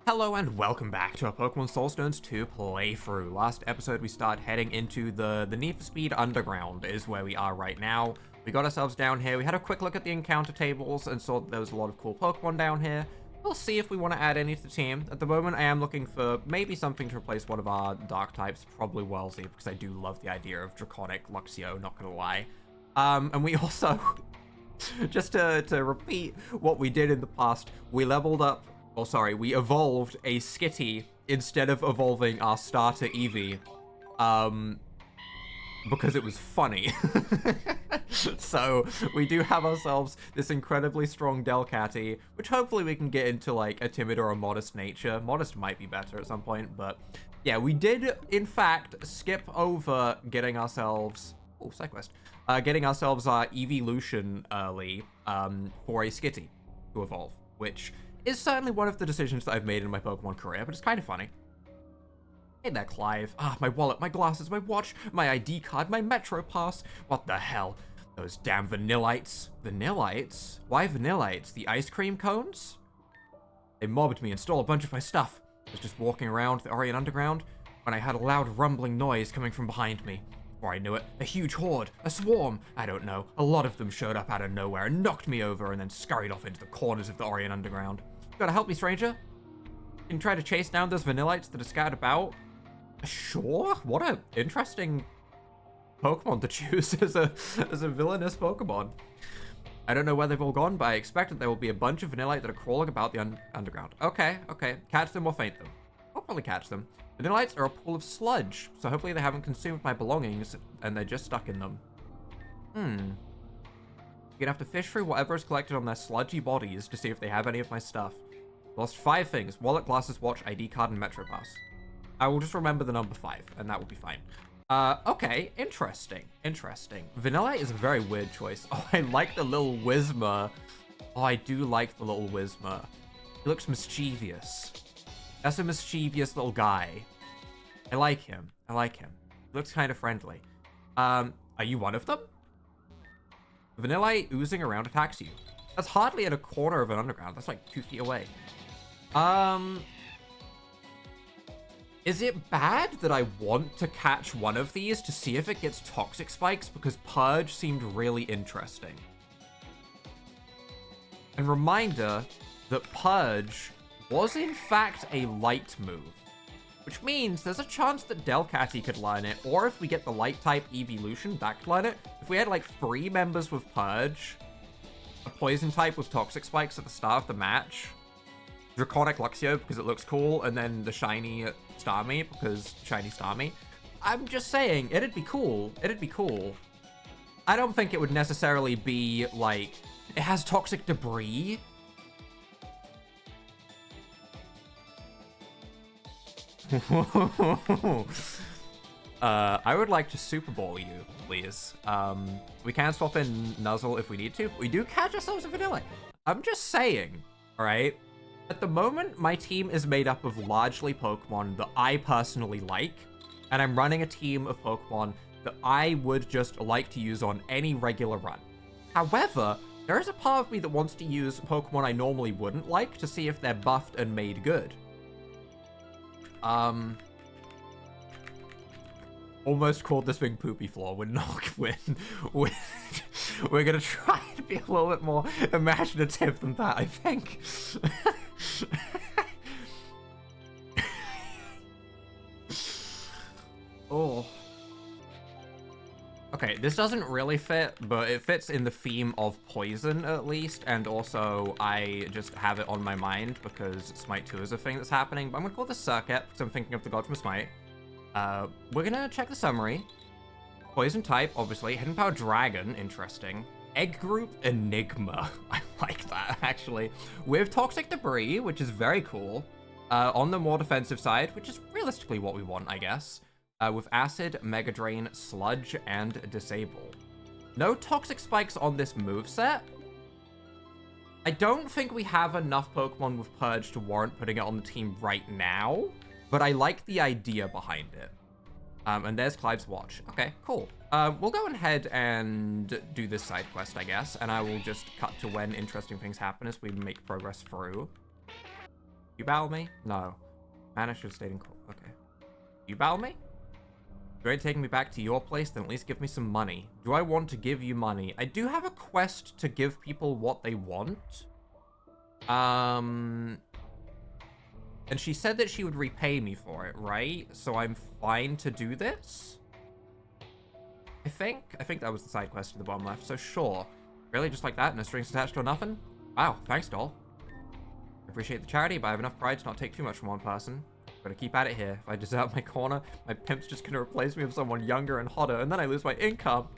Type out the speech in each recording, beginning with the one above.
Hello and welcome back to our Pokemon Soulstones 2 playthrough. Last episode we started heading into the Need for Speed Underground is where we are right now. We got ourselves down here, we had a quick look at the encounter tables and saw that there was a lot of cool Pokemon down here. We'll see if we want to add any to the team. At the moment I am looking for maybe something to replace one of our dark types, probably Wellesley, because I do love the idea of Draconic Luxio, not gonna lie. And we also, just to repeat what we did in the past, we leveled up. Oh, sorry, we evolved a Skitty instead of evolving our starter Eevee, because it was funny. So we do have ourselves this incredibly strong Delcatty, which hopefully we can get into like a timid or a modest nature. Modest might be better at some point, but yeah, we did in fact skip over getting ourselves, oh, side quest, getting ourselves our Eeveelution early, for a Skitty to evolve, which is certainly one of the decisions that I've made in my Pokemon career, but it's kind of funny. Hey there, Clive. Ah, my wallet, my glasses, my watch, my ID card, my Metro Pass. What the hell? Those damn Vanillites. Vanillites? Why Vanillites? The ice cream cones? They mobbed me and stole a bunch of my stuff. I was just walking around the Orion Underground when I heard a loud rumbling noise coming from behind me. Before I knew it, a huge horde, a swarm, I don't know, a lot of them showed up out of nowhere and knocked me over and then scurried off into the corners of the Orion Underground. Gotta help me, stranger? Can you try to chase down those Vanillites that are scattered about? Sure. What a interesting Pokemon to choose as a villainous Pokemon. I don't know where they've all gone, but I expect that there will be a bunch of Vanillite that are crawling about the underground. Okay. Catch them or faint them. I'll probably catch them. Vanillites are a pool of sludge, so hopefully they haven't consumed my belongings and they're just stuck in them. You're gonna have to fish through whatever is collected on their sludgy bodies to see if they have any of my stuff. Lost 5 things: wallet, glasses, watch, ID card, and Metro Pass. I will just remember the number 5, and that will be fine. Okay, interesting. Vanillite is a very weird choice. Oh, I like the little Whismur. Oh, I do like the little Whismur. He looks mischievous. That's a mischievous little guy. I like him. He looks kind of friendly. Are you one of them? Vanillite oozing around attacks you. That's hardly in a corner of an underground. That's like 2 feet away. Is it bad that I want to catch one of these to see if it gets toxic spikes? Because Purge seemed really interesting. And reminder that Purge was in fact a light move, which means there's a chance that Delcatty could learn it, or if we get the light type Eeveelution, that could learn it. If we had like 3 members with Purge, a poison type with toxic spikes at the start of the match, Draconic Luxio because it looks cool, and then the shiny Starmie because shiny Starmie. I'm just saying, it'd be cool. I don't think it would necessarily be like, it has toxic debris. I would like to Super Bowl you, please. We can swap in Nuzzle if we need to. We do catch ourselves a Vanilla. I'm just saying, alright? At the moment, my team is made up of largely Pokemon that I personally like, and I'm running a team of Pokemon that I would just like to use on any regular run. However, there is a part of me that wants to use Pokemon I normally wouldn't like to see if they're buffed and made good. Almost called this thing Poopy Floor. We're not. We're gonna try to be a little bit more imaginative than that, I think. Oh. Okay, this doesn't really fit, but it fits in the theme of poison at least, and also I just have it on my mind because Smite 2 is a thing that's happening. But I'm gonna call this Circuit because I'm thinking of the god from Smite. We're gonna check the summary. Poison type, obviously. Hidden Power Dragon, interesting. Egg Group Enigma. I like that, actually. With Toxic Debris, which is very cool. On the more defensive side, which is realistically what we want, I guess. With Acid, Mega Drain, Sludge, and Disable. No Toxic Spikes on this moveset. I don't think we have enough Pokemon with Purge to warrant putting it on the team right now. But I like the idea behind it. And there's Clive's watch. Okay, cool. We'll go ahead and do this side quest, I guess. And I will just cut to when interesting things happen as we make progress through. You battle me? No. Mana should have stayed in court. Okay. You battle me? If you ain't taking me back to your place, then at least give me some money. Do I want to give you money? I do have a quest to give people what they want. And she said that she would repay me for it, right? So I'm fine to do this? I think that was the side quest to the bottom left, so sure. Really, just like that? No strings attached or nothing? Wow, thanks, doll. I appreciate the charity, but I have enough pride to not take too much from one person. Gotta keep at it here. If I desert my corner, my pimp's just gonna replace me with someone younger and hotter, and then I lose my income.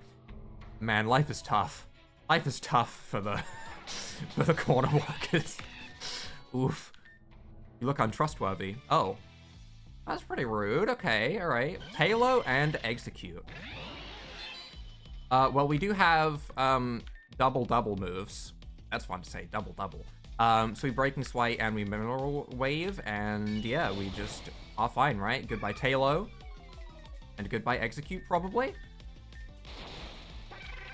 Man, life is tough. Life is tough for the for the corner workers. Oof. You look untrustworthy. Oh. That's pretty rude. Okay, alright. Halo and execute. Well, we do have, double moves. That's fun to say, double. So we Breaking Swipe and we Mineral Wave, and yeah, we just are fine, right? Goodbye Talo. And goodbye Execute, probably.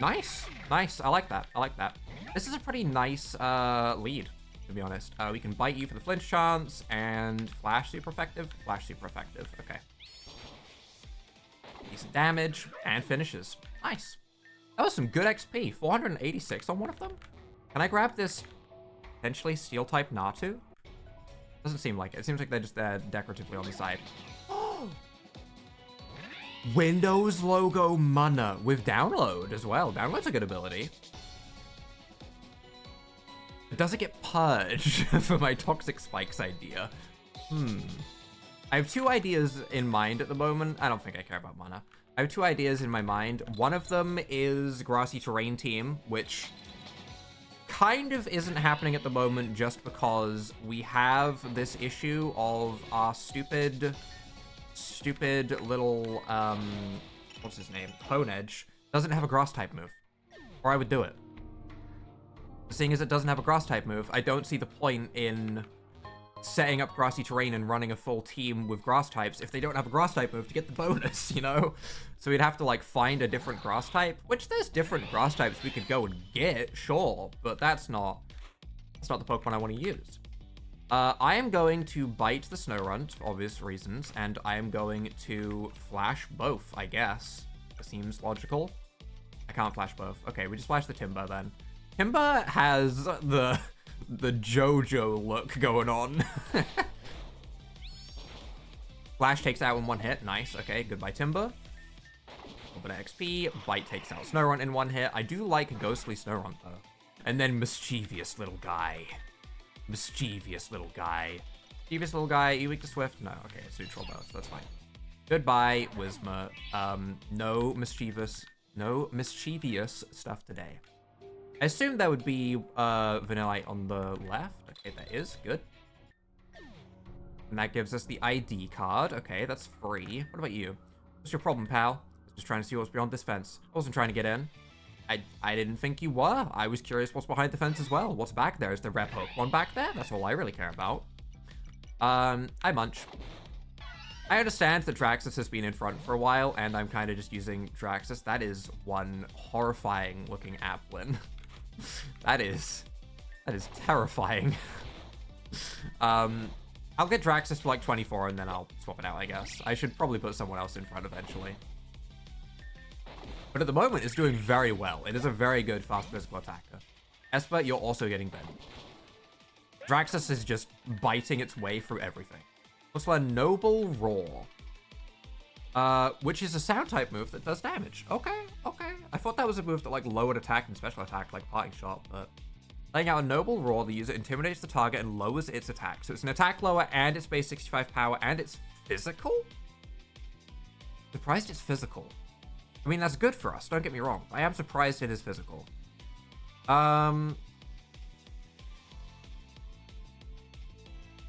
Nice. I like that. This is a pretty nice, lead, to be honest. We can bite you for the flinch chance, and Flash super effective. Okay. Decent damage, and finishes. Nice. That was some good XP. 486 on one of them? Can I grab this potentially Steel-type Natu? Doesn't seem like it. It seems like they're just there decoratively on the side. Windows logo mana with download as well. Download's a good ability. Does it get purged for my Toxic Spikes idea? I have two ideas in mind at the moment. I don't think I care about mana. I have two ideas in my mind. One of them is Grassy Terrain Team, which kind of isn't happening at the moment just because we have this issue of our stupid little, what's his name? Honedge doesn't have a grass type move, or I would do it. Seeing as it doesn't have a grass type move, I don't see the point in setting up Grassy Terrain and running a full team with grass types if they don't have a grass type move to get the bonus, you know? So we'd have to, like, find a different grass type, which there's different grass types we could go and get, sure, but that's not the Pokemon I want to use. I am going to bite the Snorunt for obvious reasons, and I am going to flash both, I guess. That seems logical. I can't flash both. Okay, we just flash the Timber then. Timber has the JoJo look going on. Flash takes out in one hit. Nice. Okay, goodbye Timber. A little bit of XP. Bite takes out Snorunt in one hit. I do like Ghostly Snorunt, though. And then Mischievous little guy. Mischievous little guy. You weak to Swift? No. Okay, it's neutral though, so that's fine. Goodbye, Whismur. No mischievous stuff today. I assumed there would be Vanillite on the left. Okay, there is. Good. And that gives us the ID card. Okay, that's free. What about you? What's your problem, pal? I was just trying to see what's beyond this fence. I wasn't trying to get in. I didn't think you were. I was curious what's behind the fence as well. What's back there? Is there rare Pokemon back there? That's all I really care about. I munch. I understand that Draxus has been in front for a while, and I'm kind of just using Draxus. That is one horrifying looking Applin. That is terrifying. I'll get Draxus to like 24 and then I'll swap it out, I guess. I should probably put someone else in front eventually. But at the moment, it's doing very well. It is a very good fast physical attacker. Esper, you're also getting bent. Draxus is just biting its way through everything. Let's learn Noble Roar. Which is a sound type move that does damage. Okay. I thought that was a move that like lowered attack and special attack, like Parting Shot, but laying out a Noble Roar, the user intimidates the target and lowers its attack. So it's an attack lower and it's base 65 power and it's physical? Surprised it's physical. I mean, that's good for us, don't get me wrong. I am surprised it is physical.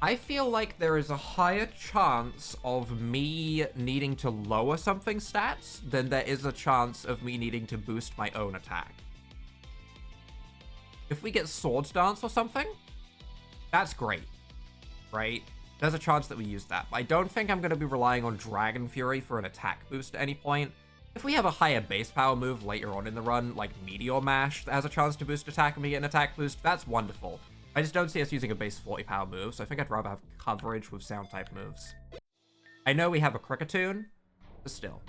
I feel like there is a higher chance of me needing to lower something's stats than there is a chance of me needing to boost my own attack. If we get Swords Dance or something, that's great, right? There's a chance that we use that. But I don't think I'm going to be relying on Dragon Fury for an attack boost at any point. If we have a higher base power move later on in the run, like Meteor Mash, that has a chance to boost attack and we get an attack boost, that's wonderful. I just don't see us using a base 40 power move, so I think I'd rather have coverage with sound type moves. I know we have a Cricketune, but still.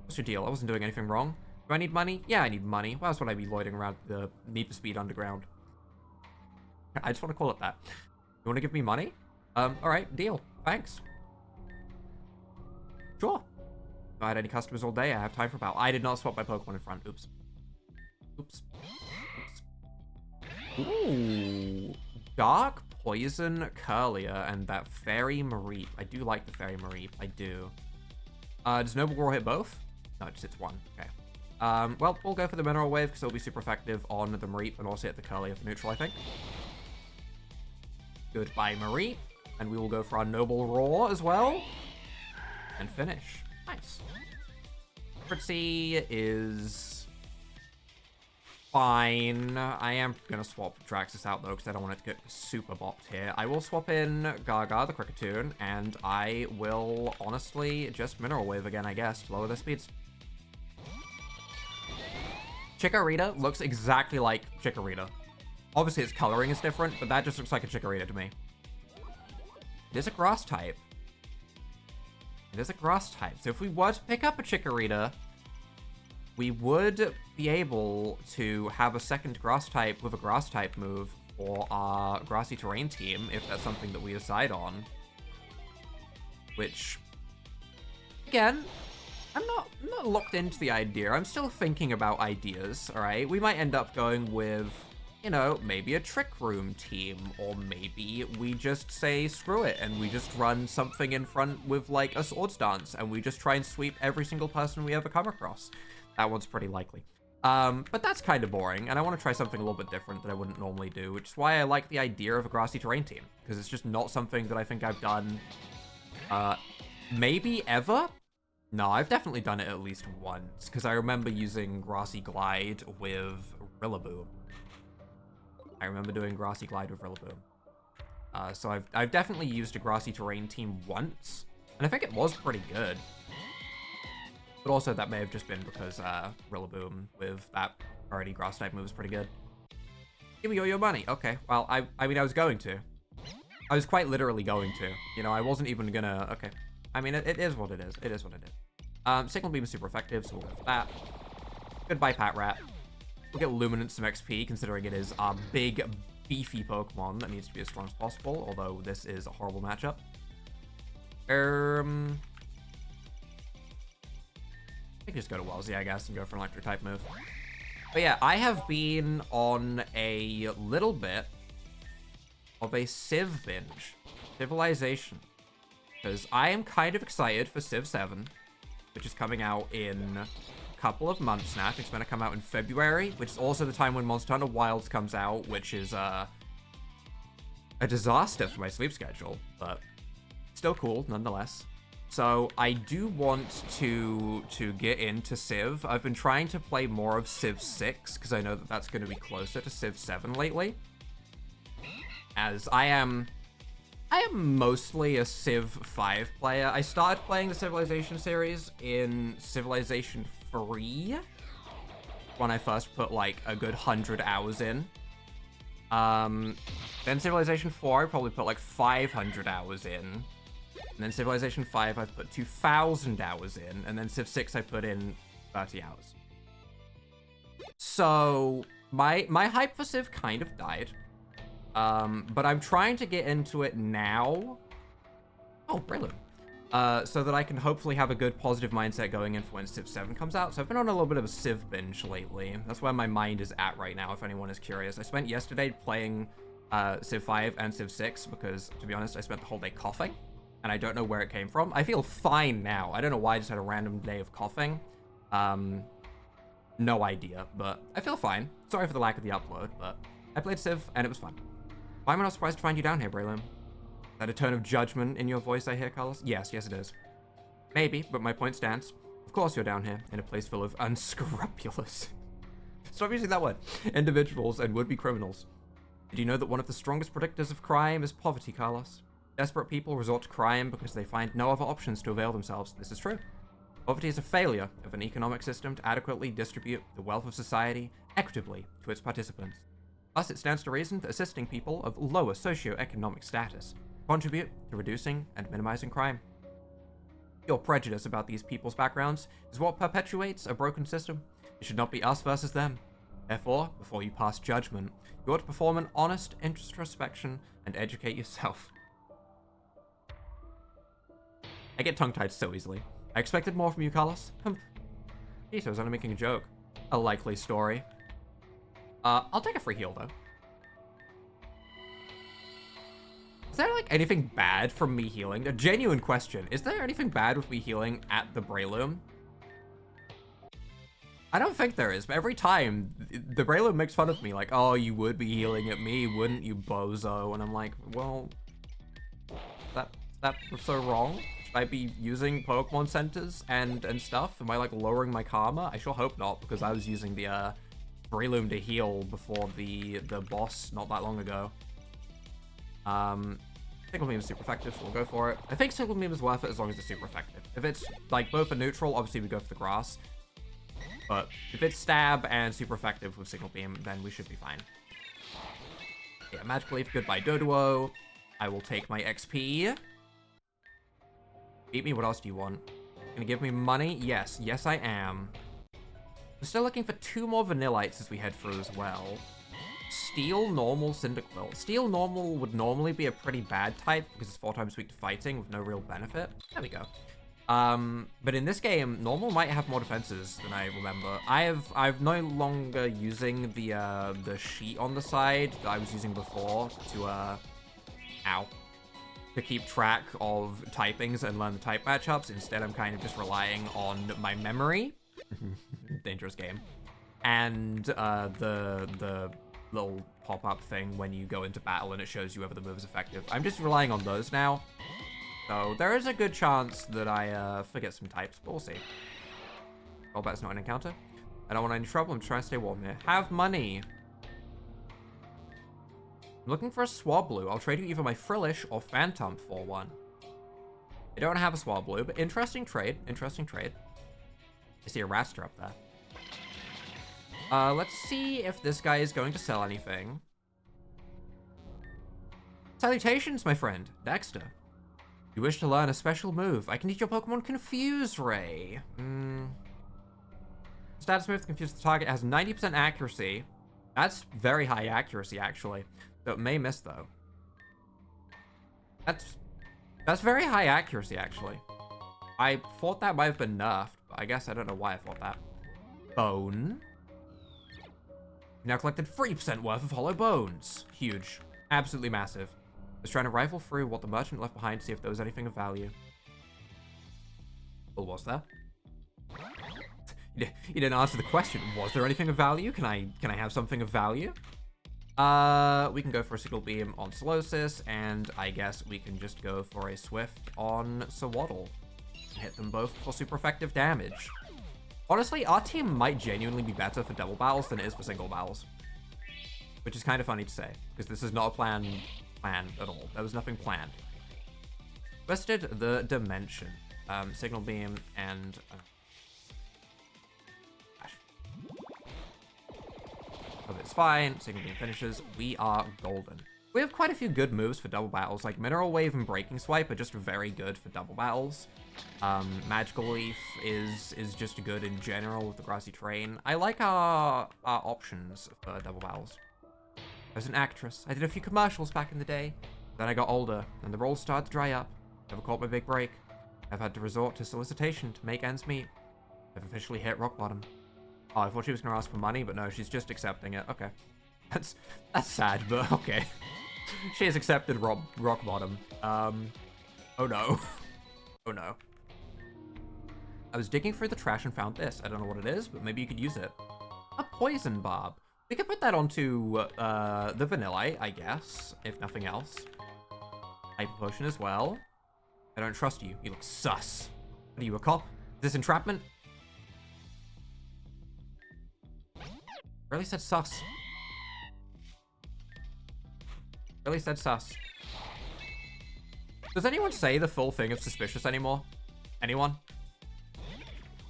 What's your deal? I wasn't doing anything wrong. Do I need money? Yeah, I need money. Why else would I be loitering around the Need for Speed Underground? I just want to call it that. You want to give me money? Alright, deal. Thanks. Sure. If I had any customers all day, I have time for about... I did not swap my Pokemon in front. Oops. Oops. Oops. Ooh. Dark Poison Curlier and that Fairy Mareep. I do like the Fairy Mareep. I do. Does Noble Roar hit both? No, it just hits one. Okay. Well, we'll go for the Mineral Wave because it'll be super effective on the Mareep and also hit the Curlier for neutral, I think. Goodbye, Mareep. And we will go for our Noble Roar as well. And finish. Nice. Fritzy is... fine. I am going to swap Draxus out, though, because I don't want it to get super bopped here. I will swap in Gaga, the Cricketune, and I will, honestly, just Mineral Wave again, I guess, to lower their speeds. Chikorita looks exactly like Chikorita. Obviously, its coloring is different, but that just looks like a Chikorita to me. It is a Grass type. It is a Grass type. So if we were to pick up a Chikorita, we would be able to have a second Grass type with a Grass type move for our Grassy Terrain team, if that's something that we decide on. Which, again, I'm not locked into the idea. I'm still thinking about ideas, alright? We might end up going with, you know, maybe a Trick Room team, or maybe we just say screw it and we just run something in front with like a Swords Dance and we just try and sweep every single person we ever come across. That one's pretty likely. But that's kind of boring, and I want to try something a little bit different that I wouldn't normally do, which is why I like the idea of a Grassy Terrain team, because it's just not something that I think I've done, maybe ever? No, I've definitely done it at least once, because I remember using Grassy Glide with Rillaboom. I remember doing Grassy Glide with Rillaboom. So I've definitely used a Grassy Terrain team once, and I think it was pretty good. But also that may have just been because Rillaboom with that already Grass type move is pretty good. Give me all your money. Okay, well, I mean, I was going to. I was quite literally going to. You know, I wasn't even gonna... Okay. I mean, it is what it is. It is what it is. Signal Beam is super effective, so we'll go for that. Goodbye, Patrat. We'll get Luminance some XP, considering it is our big, beefy Pokemon that needs to be as strong as possible, although this is a horrible matchup. I can just go to Wellesley, I guess, and go for an electric type move. But yeah, I have been on a little bit of a Civ binge. Civilization. Because I am kind of excited for Civ 7, which is coming out in a couple of months now. I think it's going to come out in February, which is also the time when Monster Hunter Wilds comes out, which is a disaster for my sleep schedule, but still cool nonetheless. So I do want to get into Civ. I've been trying to play more of Civ 6 because I know that that's going to be closer to Civ 7 lately. As I am mostly a Civ 5 player. I started playing the Civilization series in Civilization 3 when I first put like a good 100 hours in. Then Civilization 4 I probably put like 500 hours in. And then Civilization 5, I've put 2,000 hours in. And then Civ 6, I put in 30 hours. So, my hype for Civ kind of died. But I'm trying to get into it now. Oh, brilliant. So that I can hopefully have a good positive mindset going in for when Civ 7 comes out. So I've been on a little bit of a Civ binge lately. That's where my mind is at right now, if anyone is curious. I spent yesterday playing Civ 5 and Civ 6 because, to be honest, I spent the whole day coughing. And I don't know where it came from. I feel fine now. I don't know why I just had a random day of coughing. No idea, but I feel fine. Sorry for the lack of the upload, but I played Civ, and it was fun. Why am I not surprised to find you down here, Braylon? Is that a tone of judgment in your voice I hear, Carlos? Yes, it is. Maybe, but my point stands. Of course you're down here, in a place full of unscrupulous... Stop using that word. Individuals and would-be criminals. Did you know that one of the strongest predictors of crime is poverty, Carlos? Desperate people resort to crime because they find no other options to avail themselves. This is true. Poverty is a failure of an economic system to adequately distribute the wealth of society equitably to its participants. Thus, it stands to reason that assisting people of lower socioeconomic status contribute to reducing and minimizing crime. Your prejudice about these people's backgrounds is what perpetuates a broken system. It should not be us versus them. Therefore, before you pass judgment, you ought to perform an honest introspection and educate yourself. I get tongue-tied so easily. I expected more from you, Carlos. Jeez, I was only making a joke. A likely story. I'll take a free heal, though. Is there, like, anything bad from me healing? A genuine question. Is there anything bad with me healing at the Breloom? I don't think there is, but every time, the Breloom makes fun of me, like, oh, you would be healing at me, wouldn't you, bozo? And I'm like, well, that was so wrong? Should I be using Pokemon centers and stuff? Am I, like, lowering my karma? I sure hope not, because I was using the, Breloom to heal before the boss not that long ago. Single Beam is super effective, so we'll go for it. I think Single Beam is worth it as long as it's super effective. If it's, like, both a neutral, obviously we go for the grass. But if it's stab and super effective with Single Beam, then we should be fine. Yeah, Magic Leaf, goodbye Doduo. I will take my XP. Beat me, what else do you want? Gonna give me money? Yes, yes I am. We're still looking for 2 more Vanillites as we head through as well. Steel, Normal, Cyndaquil. Steel, Normal would normally be a pretty bad type because it's 4 times weak to fighting with no real benefit. There we go. But in this game, Normal might have more defenses than I remember. I've no longer using the sheet on the side that I was using before to to keep track of typings and learn the type matchups. Instead, I'm kind of just relying on my memory. Dangerous game. And the little pop-up thing when you go into battle and it shows you whether the move is effective. I'm just relying on those now. So there is a good chance that I forget some types, but we'll see. Well, that's not an encounter. I don't want any trouble. I'm trying to stay warm here. Have money. I'm looking for a Swablu. I'll trade you either my Frillish or Phantom for one. I don't have a Swablu, but interesting trade. Interesting trade. I see a Raster up there. Let's see if this guy is going to sell anything. Salutations, my friend. Dexter. You wish to learn a special move. I can teach your Pokemon Confuse Ray. Status move to confuse the target has 90% accuracy. That's very high accuracy, actually. So it may miss, though. That's very high accuracy, actually. I thought that might have been nerfed, but I guess I don't know why I thought that. Bone. You now collected 3% worth of hollow bones. Huge. Absolutely massive. I was trying to rifle through what the merchant left behind to see if there was anything of value. Well, was there? You didn't answer the question. Was there anything of value? Can I have something of value? We can go for a Signal Beam on Solosis, and I guess we can just go for a Swift on Sawaddle. Hit them both for super effective damage. Honestly, our team might genuinely be better for double battles than it is for single battles. Which is kind of funny to say, because this is not a plan at all. There was nothing planned. Twisted the Dimension. Signal Beam and... Oh, it's fine. Signal Beam finishes. We are golden. We have quite a few good moves for double battles. Like Mineral Wave and Breaking Swipe are just very good for double battles. Magical Leaf is just good in general with the grassy terrain. I like our options for double battles. I was an actress. I did a few commercials back in the day. Then I got older, and the roles started to dry up. Never caught my big break. I've had to resort to solicitation to make ends meet. I've officially hit rock bottom. Oh, I thought she was gonna ask for money, but no, she's just accepting it. Okay. That's sad, but okay. She has accepted rock bottom. Oh no. Oh no. I was digging through the trash and found this. I don't know what it is, but maybe you could use it. A poison barb. We could put that onto the Vanillite, I guess, if nothing else. Hyper Potion as well. I don't trust you. You look sus. What are you, a cop? Is this entrapment? Really said sus. Really said sus. Does anyone say the full thing of suspicious anymore? Anyone?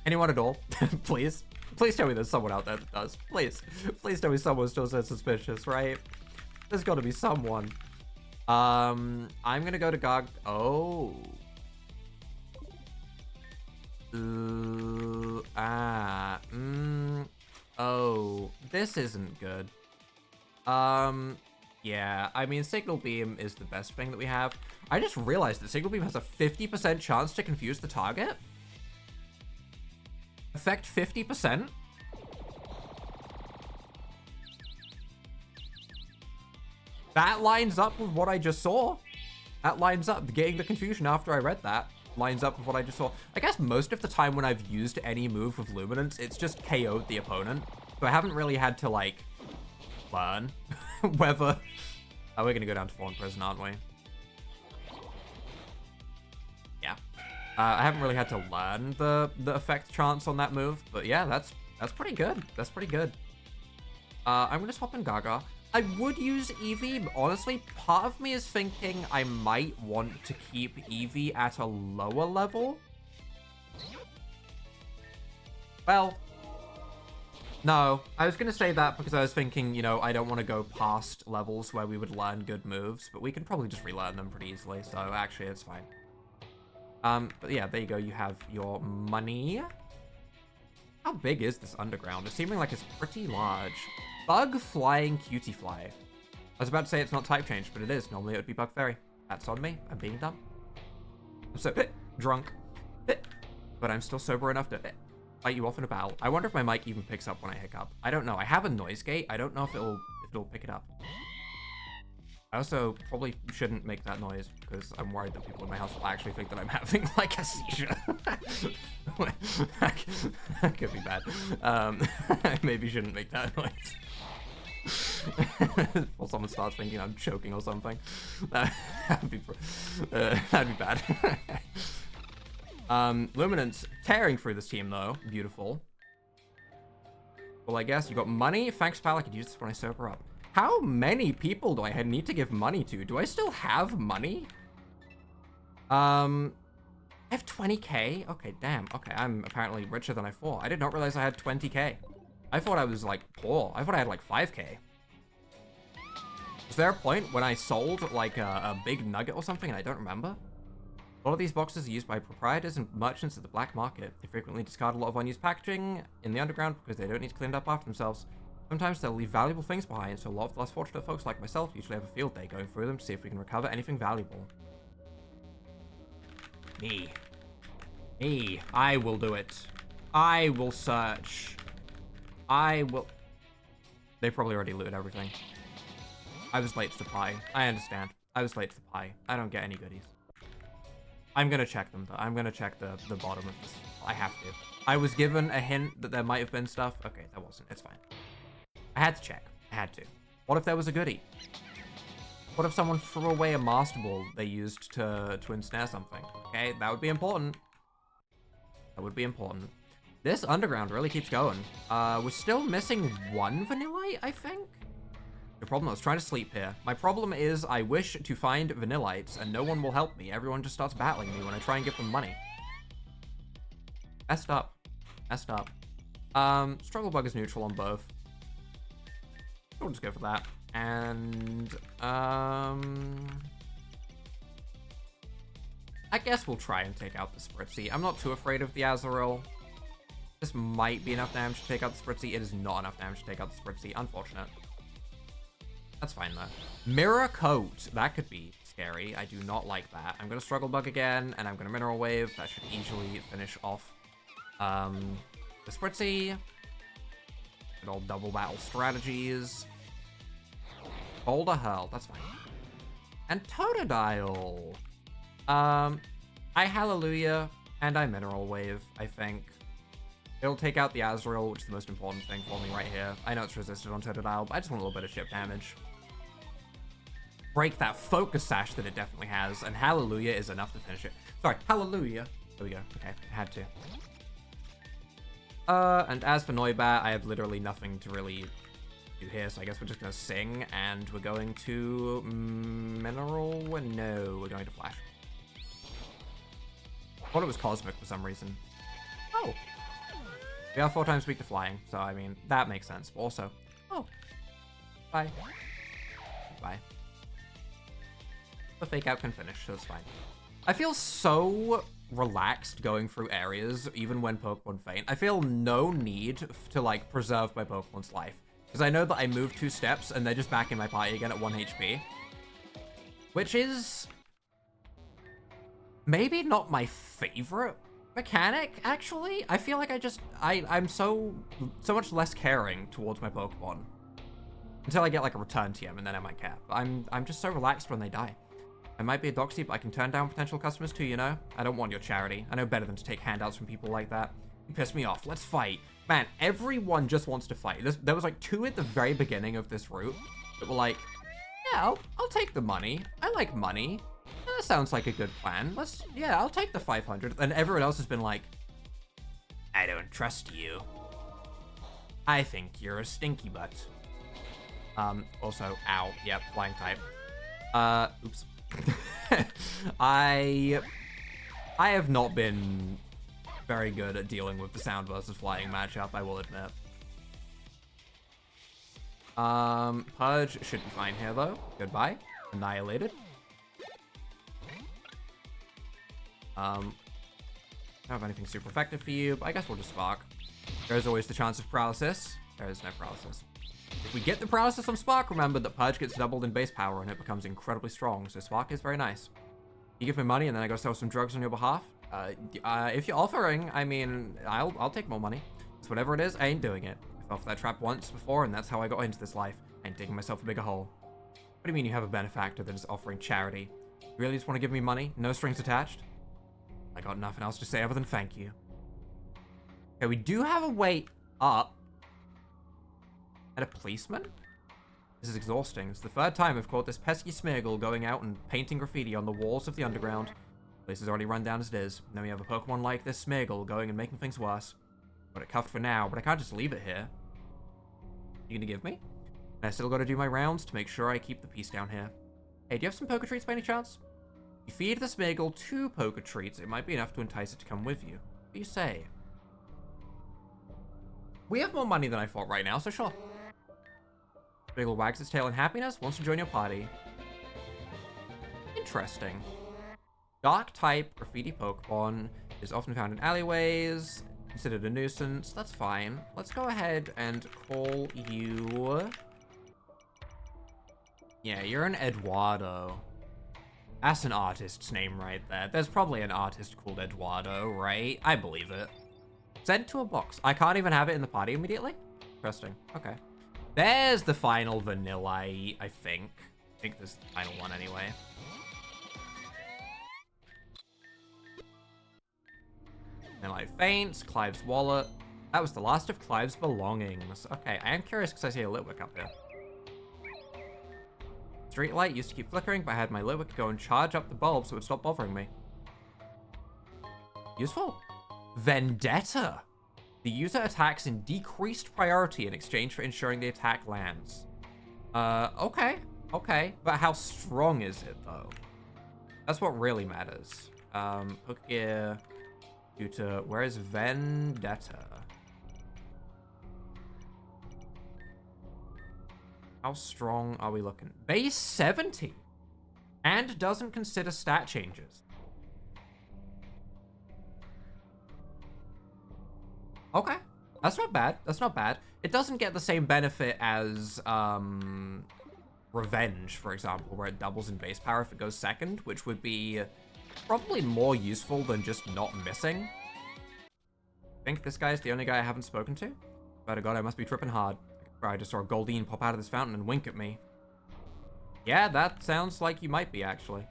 Anyone at all? Please? Please tell me there's someone out there that does. Please. Please tell me someone's still so suspicious, right? There's got to be someone. I'm gonna go to Gog. Oh. Oh. This isn't good. Yeah. I mean, Signal Beam is the best thing that we have. I just realized that Signal Beam has a 50% chance to confuse the target. Effect 50%? That lines up with what I just saw. That lines up. Getting the confusion after I read that lines up with what I just saw. I guess most of the time when I've used any move with Luminance, it's just KO'd the opponent. So I haven't really had to, like, learn whether... Oh, we're gonna go down to Fallen Prison, aren't we? Yeah. I haven't really had to learn the effect chance on that move, but yeah, that's pretty good. That's pretty good. I'm gonna swap in Gaga. I would use Eevee, but honestly, part of me is thinking I might want to keep Eevee at a lower level. Well, no, I was gonna say that because I was thinking, you know, I don't want to go past levels where we would learn good moves, but we can probably just relearn them pretty easily, so actually it's fine. But yeah, there you go, you have your money. How big is this underground? It's seeming like it's pretty large. Bug Flying Cutie Fly. I was about to say it's not type changed, but it is. Normally it would be Bug Fairy. That's on me. I'm being dumb. I'm so drunk. But I'm still sober enough to fight you off in a battle. I wonder if my mic even picks up when I hiccup. I don't know. I have a noise gate. I don't know if it'll pick it up. I also probably shouldn't make that noise because I'm worried that people in my house will actually think that I'm having like a seizure. That could be bad. I maybe shouldn't make that noise. Or someone starts thinking I'm choking or something. That'd be bad. Luminance tearing through this team though. Beautiful. Well, I guess you got money. Thanks, pal. I could use this when I sober up. How many people do I need to give money to? Do I still have money? I have 20k. Okay, damn. Okay, I'm apparently richer than I thought. I did not realize I had 20k. I thought I was like poor. I thought I had like 5k. Was there a point when I sold like a big nugget or something and I don't remember? A lot of these boxes are used by proprietors and merchants at the black market. They frequently discard a lot of unused packaging in the underground because they don't need to clean it up after themselves. Sometimes they'll leave valuable things behind, so a lot of the less fortunate folks like myself usually have a field day going through them to see if we can recover anything valuable. Me. I will do it. I will search. I will... They probably already looted everything. I was late to the pie. I understand. I was late to the pie. I don't get any goodies. I'm gonna check them, though. I'm gonna check the bottom of this. I have to. I was given a hint that there might have been stuff. Okay, there wasn't. It's fine. I had to check. I had to. What if there was a goodie? What if someone threw away a Master Ball they used to ensnare something? Okay, that would be important. That would be important. This underground really keeps going. We're still missing one Vanillite, I think? The problem, I was trying to sleep here. My problem is I wish to find Vanillites and no one will help me. Everyone just starts battling me when I try and give them money. Messed up. Messed up. Struggle Bug is neutral on both. We'll just go for that. And, I guess we'll try and take out the Spritzy. I'm not too afraid of the Azurill. This might be enough damage to take out the Spritzy. It is not enough damage to take out the Spritzy. Unfortunate. That's fine, though. Mirror Coat. That could be scary. I do not like that. I'm going to Struggle Bug again, and I'm going to Mineral Wave. That should easily finish off the Spritzy. Good old double battle strategies. Boulder Hurl. That's fine. And Totodile. I Hallelujah, and I Mineral Wave, I think. It'll take out the Azurill, which is the most important thing for me right here. I know it's resisted on Totodile, but I just want a little bit of chip damage. Break that Focus Sash that it definitely has, and Hallelujah is enough to finish it. Sorry, Hallelujah. There we go. Okay, I had to. And as for Noibat, I have literally nothing to really do here, so I guess we're just gonna sing, and we're going to Mineral... No, we're going to Flash. I thought it was Cosmic for some reason. Oh. We are 4 times weak to flying, so I mean, that makes sense. But also, oh, bye. Bye. The fake out can finish, so it's fine. I feel so relaxed going through areas, even when Pokemon faint. I feel no need to, like, preserve my Pokemon's life. Because I know that I move 2 steps, and they're just back in my party again at 1 HP. Which is maybe not my favorite mechanic, actually. I feel like I'm so much less caring towards my Pokemon. Until I get, like, a return TM, and then I might care. But I'm just so relaxed when they die. I might be a doxy, but I can turn down potential customers too, you know? I don't want your charity. I know better than to take handouts from people like that. You piss me off. Let's fight. Man, everyone just wants to fight. There was, like, 2 at the very beginning of this route that were like, yeah, I'll take the money. I like money. That sounds like a good plan. Yeah, I'll take the 500. And everyone else has been like, I don't trust you. I think you're a stinky butt. Also, ow. Yep, flying type. Oops. I have not been very good at dealing with the sound versus flying matchup, I will admit. Purge should be fine here, though. Goodbye. Annihilated. I don't have anything super effective for you, but I guess we'll just Spark. There's always the chance of paralysis. There is no paralysis. If we get the paralysis on Spark, remember that Purge gets doubled in base power and it becomes incredibly strong, so Spark is very nice. You give me money and then I go sell some drugs on your behalf. If you're offering, I mean, I'll take more money. So whatever it is, I ain't doing it. I fell for that trap once before and that's how I got into this life. I ain't digging myself a bigger hole. What do you mean you have a benefactor that is offering charity? You really just want to give me money? No strings attached? I got nothing else to say other than thank you. Okay, we do have a way up. And a policeman? This is exhausting. It's the 3rd time I've caught this pesky Smeargle going out and painting graffiti on the walls of the underground. The place is already run down as it is. And then we have a Pokemon like this Smeargle going and making things worse. Got it cuffed for now, but I can't just leave it here. You gonna give me? And I still gotta do my rounds to make sure I keep the peace down here. Hey, do you have some Poke Treats by any chance? You feed the Smeargle 2 Poke Treats, it might be enough to entice it to come with you. What do you say? We have more money than I thought right now, so sure. Smeargle wags its tail in happiness, wants to join your party. Interesting. Dark type graffiti Pokemon is often found in alleyways, considered a nuisance. That's fine. Let's go ahead and call you... Yeah, you're an Eduardo. That's an artist's name right there. There's probably an artist called Eduardo, right? I believe it. Send to a box. I can't even have it in the party immediately? Interesting. Okay. There's the final Vanillite, I think. I think this is the final one anyway. Vanillite faints, Clive's wallet. That was the last of Clive's belongings. Okay, I am curious because I see a Litwick up here. Streetlight used to keep flickering, but I had my Litwick go and charge up the bulb so it would stop bothering me. Useful. Vendetta. The user attacks in decreased priority in exchange for ensuring the attack lands. Okay. Okay. But how strong is it, though? That's what really matters. Pokegear due to... Where is Vendetta? How strong are we looking? Base 70. And doesn't consider stat changes. Okay. That's not bad. That's not bad. It doesn't get the same benefit as Revenge, for example, where it doubles in base power if it goes second, which would be probably more useful than just not missing. I think this guy's the only guy I haven't spoken to. Swear to God, I must be tripping hard. I just saw a Goldeen pop out of this fountain and wink at me. Yeah, that sounds like you might be, actually.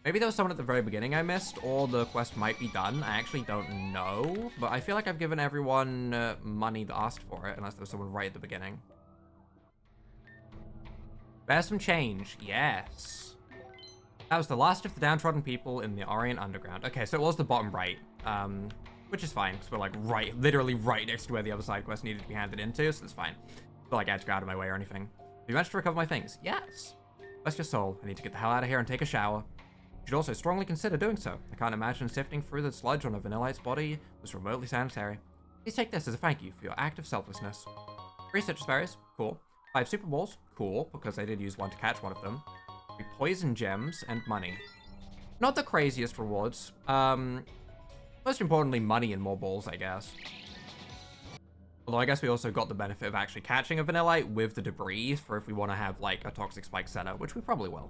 Maybe there was someone at the very beginning I missed, or the quest might be done. I actually don't know, but I feel like I've given everyone money that asked for it, unless there was someone right at the beginning. Bear some change. Yes. That was the last of the downtrodden people in the Orion Underground. Okay, so it was the bottom right. Which is fine, because we're like literally right next to where the other side quest needed to be handed into, so it's fine. I feel like I had to go out of my way or anything. Have you managed to recover my things? Yes. Bless your soul. I need to get the hell out of here and take a shower. You should also strongly consider doing so. I can't imagine sifting through the sludge on a Vanillite's body was remotely sanitary. Please take this as a thank you for your act of selflessness. 3 citrus berries, cool. 5 super balls, cool, because I did use one to catch one of them. 3 poison gems, and money. Not the craziest rewards. Most importantly, money and more balls, I guess. Although I guess we also got the benefit of actually catching a Vanillite with the debris for if we want to have, like, a Toxic Spike center, which we probably will.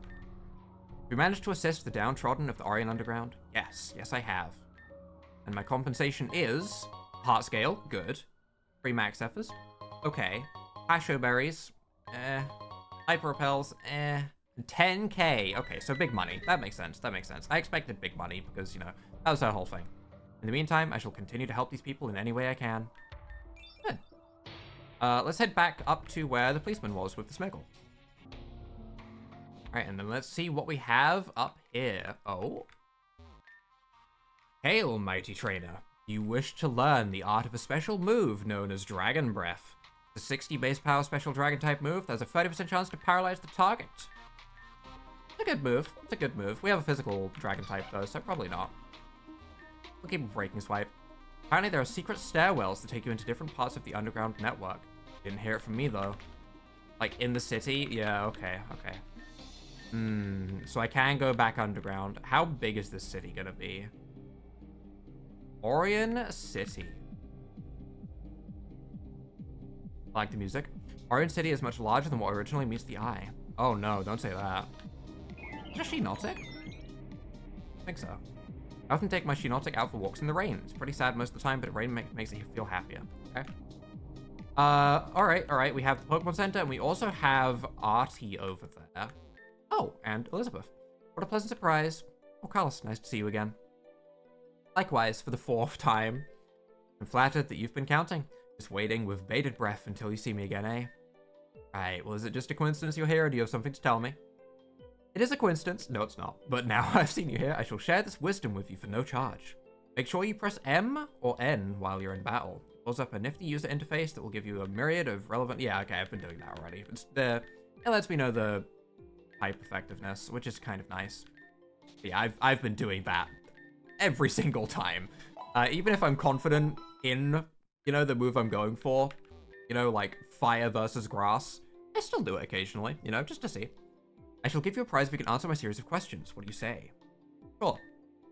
We managed to assist the downtrodden of the Orion Underground? Yes, yes I have. And my compensation is... Heart Scale, good. 3 Max Effers, okay. Pasho Berries, Hyper Repels, 10k, okay, so big money. That makes sense, that makes sense. I expected big money because, you know, that was our whole thing. In the meantime, I shall continue to help these people in any way I can. Good. Let's head back up to where the policeman was with the Smiggle. Alright, and then let's see what we have up here. Oh. Hail, mighty trainer. You wish to learn the art of a special move known as Dragon Breath. The 60 base power special dragon type move, there's a 30% chance to paralyze the target. It's a good move. It's a good move. We have a physical dragon type though, so probably not. We'll keep a Breaking Swipe. Apparently there are secret stairwells that take you into different parts of the underground network. Didn't hear it from me though. Like in the city? Yeah, okay, okay. So I can go back underground. How big is this city gonna be? Orion City. I like the music. Orion City is much larger than what originally meets the eye. Oh no, don't say that. Is it Shinotic? I think so. I often take my Shinotic out for walks in the rain. It's pretty sad most of the time, but rain makes it feel happier. Okay. Alright. We have the Pokemon Center, and we also have Artie over there. Oh, and Elizabeth. What a pleasant surprise. Oh, Carlos, nice to see you again. Likewise, for the 4th time. I'm flattered that you've been counting. Just waiting with bated breath until you see me again, eh? Right, well, is it just a coincidence you're here, or do you have something to tell me? It is a coincidence. No, it's not. But now I've seen you here, I shall share this wisdom with you for no charge. Make sure you press M or N while you're in battle. It pulls up a nifty user interface that will give you a myriad of relevant... Yeah, okay, I've been doing that already. It lets me know the type effectiveness, which is kind of nice. But yeah, I've been doing that every single time. Even if I'm confident in, you know, the move I'm going for, you know, like fire versus grass, I still do it occasionally, you know, just to see. I shall give you a prize if you can answer my series of questions. What do you say? Sure.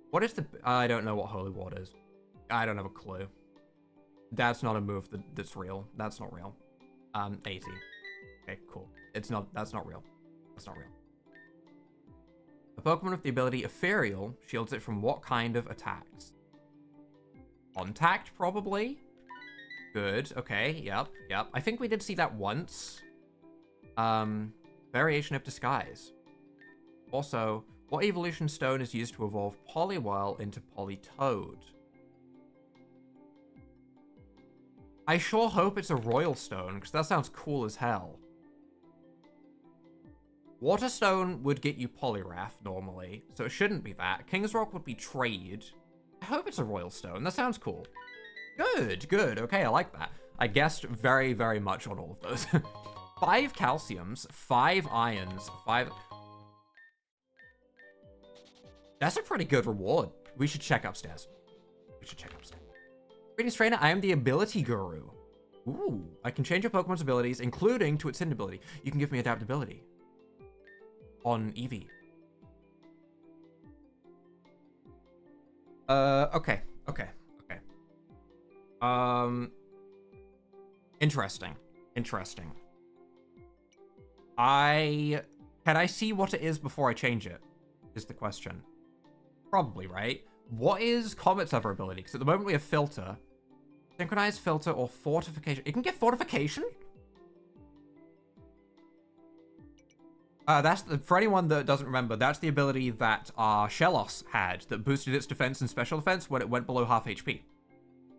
What is the... I don't know what Holy Water is. I don't have a clue. That's not a move that's real. That's not real. 80. Okay, cool. That's not real. That's not real. A Pokemon with the ability Ethereal shields it from what kind of attacks? Contact, probably? Good, okay, yep. I think we did see that once. Variation of Disguise. Also, what evolution stone is used to evolve Poliwhirl into Politoed? I sure hope it's a Royal Stone, because that sounds cool as hell. Water Stone would get you Poliwrath normally, so it shouldn't be that. King's Rock would be Trade. I hope it's a Royal Stone. That sounds cool. Good. Okay, I like that. I guessed very, very much on all of those. 5 calciums, 5 irons, 5... That's a pretty good reward. We should check upstairs. Greetings, trainer. I am the ability guru. Ooh, I can change your Pokemon's abilities, including to its hidden ability. You can give me adaptability. On Eevee. Okay. Interesting. Can I see what it is before I change it? Is the question. Probably, right? What is Comet's other ability? Because at the moment we have Filter. Synchronize, Filter, or Fortification. It can get Fortification? For anyone that doesn't remember, that's the ability that Shellos had that boosted its defense and special defense when it went below half HP.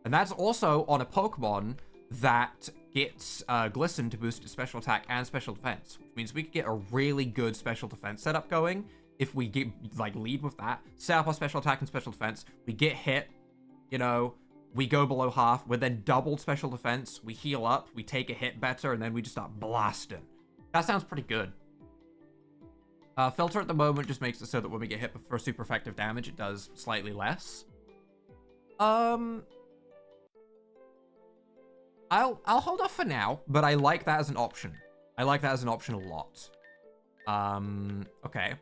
And that's also on a Pokemon that gets Glisten to boost its special attack and special defense, which means we could get a really good special defense setup going if we get, like, lead with that, set up our special attack and special defense, we get hit, you know, we go below half, we're then doubled special defense, we heal up, we take a hit better, and then we just start blasting. That sounds pretty good. Filter at the moment just makes it so that when we get hit for super effective damage, it does slightly less. I'll hold off for now, but I like that as an option. I like that as an option a lot. Okay.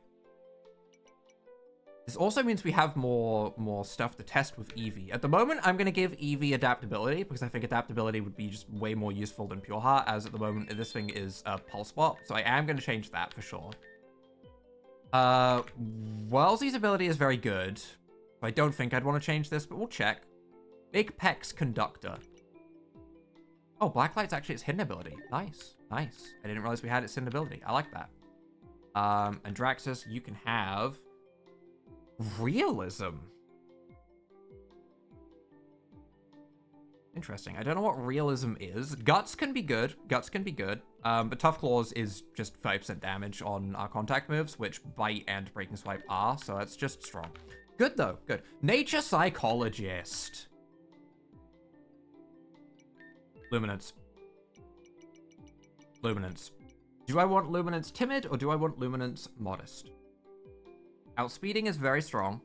This also means we have more stuff to test with Eevee. At the moment, I'm going to give Eevee adaptability because I think adaptability would be just way more useful than Pure Heart, as at the moment this thing is a Pulse Bot, so I am going to change that for sure. Wellesley's ability is very good. I don't think I'd want to change this, but we'll check. Big Peck's Conductor. Oh, Blacklight's actually its hidden ability. Nice, nice. I didn't realize we had its hidden ability. I like that. And Draxus, you can have Realism. Interesting. I don't know what Realism is. Guts can be good. Guts can be good. But Tough Claws is just 5% damage on our contact moves, which Bite and Breaking Swipe are, so that's just strong. Good, though. Good. Nature Psychologist. Luminance. Luminance. Do I want Luminance Timid, or do I want Luminance Modest? Outspeeding is very strong.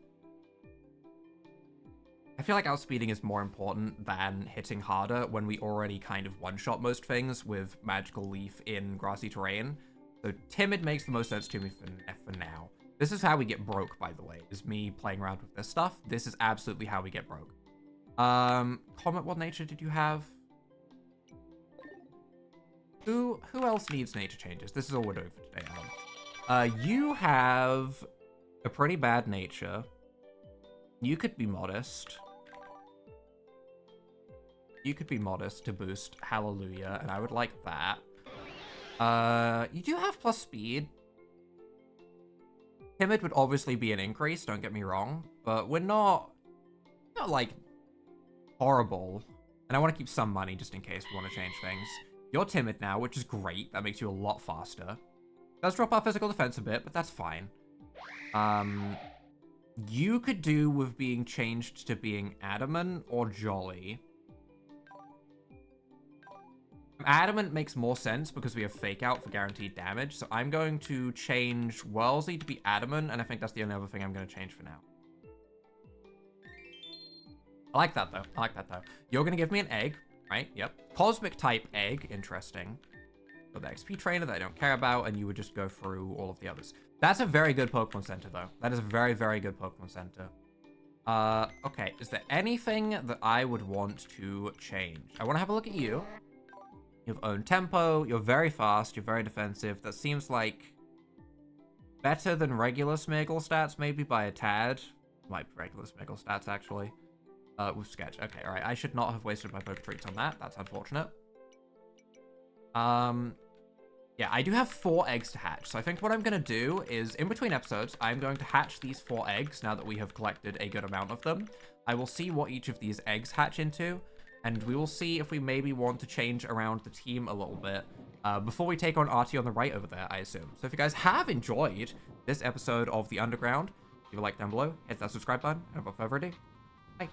I feel like outspeeding is more important than hitting harder when we already kind of one-shot most things with Magical Leaf in grassy terrain. So Timid makes the most sense to me for now. This is how we get broke, by the way, is me playing around with this stuff. This is absolutely how we get broke. Comet, what nature did you have? Who else needs nature changes? This is all we're doing for today, Adam. You have a pretty bad nature. You could be modest. You could be modest to boost Hallelujah, and I would like that. You do have plus speed. Timid would obviously be an increase, don't get me wrong, but we're not like horrible. And I want to keep some money just in case we want to change things. You're Timid now, which is great. That makes you a lot faster. Does drop our physical defense a bit, but that's fine. You could do with being changed to being Adamant or Jolly. Adamant makes more sense because we have Fake Out for guaranteed damage, so I'm going to change Wellesley to be Adamant, and I think that's the only other thing I'm going to change for now. I like that, though. I like that, though. You're going to give me an egg, right? Yep. Cosmic type egg. Interesting. So the XP trainer that I don't care about, and you would just go through all of the others. That's a very good Pokemon Center, though. That is a very, very good Pokemon Center. Okay. Is there anything that I would want to change? I want to have a look at you. You have own tempo. You're very fast. You're very defensive. That seems like better than regular Smeagol stats, maybe by a tad. Might be regular Smeagol stats, actually. With Sketch. Okay, all right. I should not have wasted my Poke Treats on that. That's unfortunate. Yeah, I do have 4 eggs to hatch. So I think what I'm going to do is, in between episodes, I'm going to hatch these 4 eggs now that we have collected a good amount of them. I will see what each of these eggs hatch into, and we will see if we maybe want to change around the team a little bit before we take on Artie on the right over there, I assume. So if you guys have enjoyed this episode of The Underground, leave a like down below, hit that subscribe button, and without further ado, bye.